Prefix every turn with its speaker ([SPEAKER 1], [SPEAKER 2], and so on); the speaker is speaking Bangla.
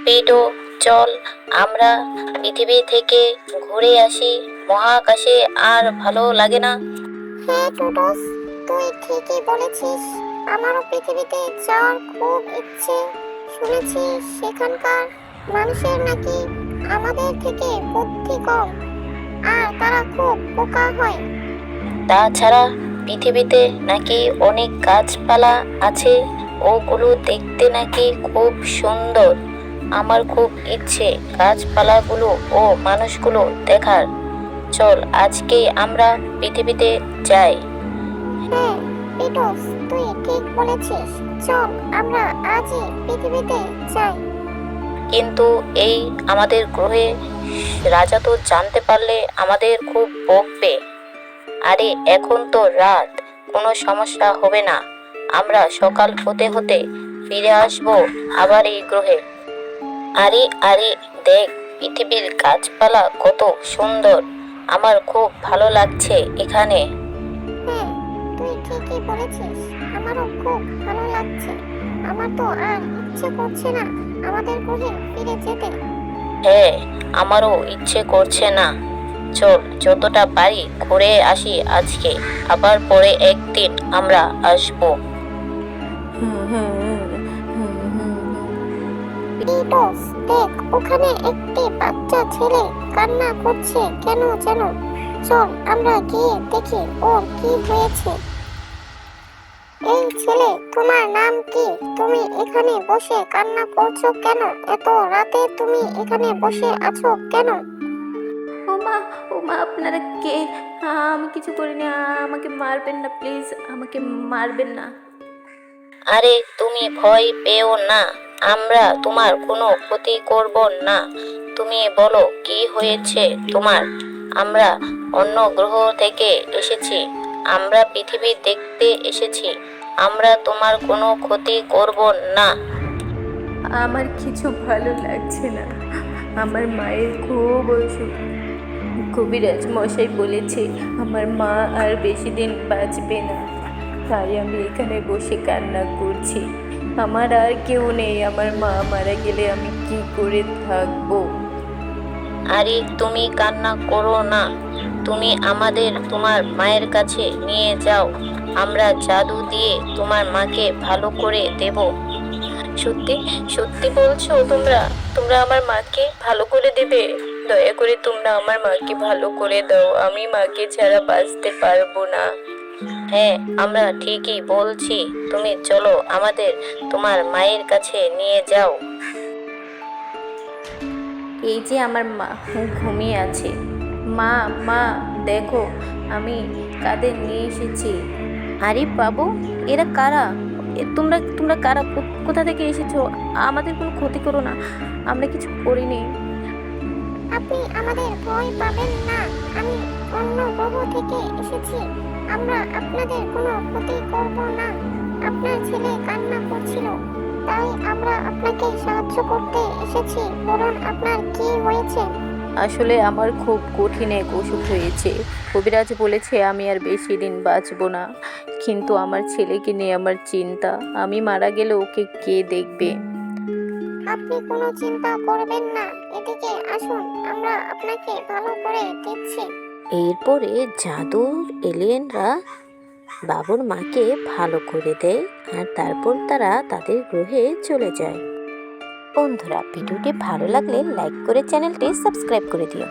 [SPEAKER 1] পিটো, চল আমরা পৃথিবী থেকে ঘুরে আসি। মহাকাশে আর ভালো লাগে না?
[SPEAKER 2] হ্যাঁ টুডস, তুই ঠিকই বলেছিস। আমারও পৃথিবীতে যাওয়ার খুব ইচ্ছে। শুনেছি সেখানকার মানুষের নাকি আমাদের থেকে বুদ্ধি কম, আর তারা খুব বোকা হয়।
[SPEAKER 1] তাছাড়া পৃথিবীতে নাকি অনেক গাছপালা আছে, ওগুলো দেখতে নাকি খুব সুন্দর। আমার খুব ইচ্ছে গাছপালাগুলো ও মানুষগুলো দেখার। চল আজকে আমরা পৃথিবীতে যাই।
[SPEAKER 2] হ্যাঁ পিটুস, তুই ঠিক বলেছিস। চল আমরা আজই পৃথিবীতে যাই।
[SPEAKER 1] কিন্তু এই আমাদের গ্রহে রাজা তো জানতে পারলে আমাদের খুব বকবে। আরে এখন তো রাত, কোনো সমস্যা হবে না। আমরা সকাল হতে হতে ফিরে আসব আবার এই গ্রহে। আরে আরে দেখ, পৃথিবীর গাছপালা কত সুন্দর। আমার খুব ভালো লাগছে এখানে।
[SPEAKER 2] হ্যাঁ তুই ঠিকই বলেছিস, আমারও খুব ভালো লাগছে। আমার তো আর ইচ্ছে করছে না আমাদের গ্রহে ফিরে যেতে।
[SPEAKER 1] হ্যাঁ, আমারও ইচ্ছে করছে না। চল যতটা পারি ঘুরে আসি আজকে, আবার পরে একদিন আমরা আসবো।
[SPEAKER 2] পিটুস, দেখ ওখানে একটি বাচ্চা ছেলে কান্না করছে কেন যেন। চল আমরা গিয়ে দেখি ওর কি হয়েছে। এই ছেলে, তোমার নাম কি? তুমি এখানে বসে কান্না করছো কেন? এত রাতে তুমি এখানে বসে আছো কেন?
[SPEAKER 3] ওমা, ওমা, আপনারা কে? আমি কিছু করিনি। আমাকে মারবেন না প্লিজ, আমাকে মারবেন না।
[SPEAKER 1] আরে তুমি ভয় পেও না, আমরা তোমার কোনো ক্ষতি করব না। তুমি বলো কি হয়েছে তোমার? আমরা অন্য গ্রহ থেকে এসেছি, আমরা পৃথিবী দেখতে এসেছি। আমরা তোমার কোনো ক্ষতি করব না।
[SPEAKER 3] আমার কিছু ভালো লাগছে না। আমার মায়ের খুব অসুখ। কবিরাজ মশাই বলেছে আমার মা আর বেশি দিন বাঁচবে না। তাই আমি এখানে বসে কান্না করছি। আমার আর কেউ নেই। আমার মা মারা গেলে আমি কি করে থাকবো?
[SPEAKER 1] আরে তুমি কান্না করো না, তুমি আমাদের তোমার মায়ের কাছে নিয়ে যাও। আমরা জাদু দিয়ে তোমার মাকে ভালো করে দেব। সত্যি সত্যি বলছো তোমরা? তোমরা আমার মাকে ভালো করে দেবে? দয়া করে তোমরা আমার মাকে ভালো করে দাও, আমি মাকে ছাড়া বাঁচতে পারবো না। হ্যাঁ, আমরা ঠিকই বলছি। তুমি চলো আমাদের তোমার মায়ের কাছে নিয়ে যাও।
[SPEAKER 3] এই যে আমার মা ঘুমিয়ে আছে। মা, মা, দেখো আমি কাদের নিয়ে এসেছি। আরে বাবু, এরা কারা? তোমরা তোমরা কারা? কোথা থেকে এসেছো? আমাদের কোনো ক্ষতি করো না, আমরা কিছু করিনি।
[SPEAKER 2] আপনি আমাদের ভয় পাবেন না। আমি অন্য গ্রহ থেকে এসেছি। আমরা আপনাদের কোনো ক্ষতি করব না। আপনার ছেলে কান্না করছিল, তাই আমরা আপনাকে সাহায্য করতে এসেছি। বলুন আপনার কি হয়েছে?
[SPEAKER 3] আসলে আমার খুব কঠিন এক অসুখ হয়েছে। কবিরাজ বলেছে আমি আর বেশি দিন বাঁচবো না। কিন্তু আমার ছেলেকে নিয়ে আমার চিন্তা। আমি মারা গেলে ওকে কে দেখবে?
[SPEAKER 2] আপনি কোনো চিন্তা করবেন না, এদিকে আসুন, আমরা আপনাকে ভালো করে দিচ্ছি।
[SPEAKER 1] এরপরে জাদুর এলিয়েনরা বাবুর মাকে ভালো করে দেয়, আর তারপর তারা তাদের গ্রহে চলে যায়। বন্ধুরা, ভিডিওটি ভালো লাগলে লাইক করে চ্যানেলটি সাবস্ক্রাইব করে দিও।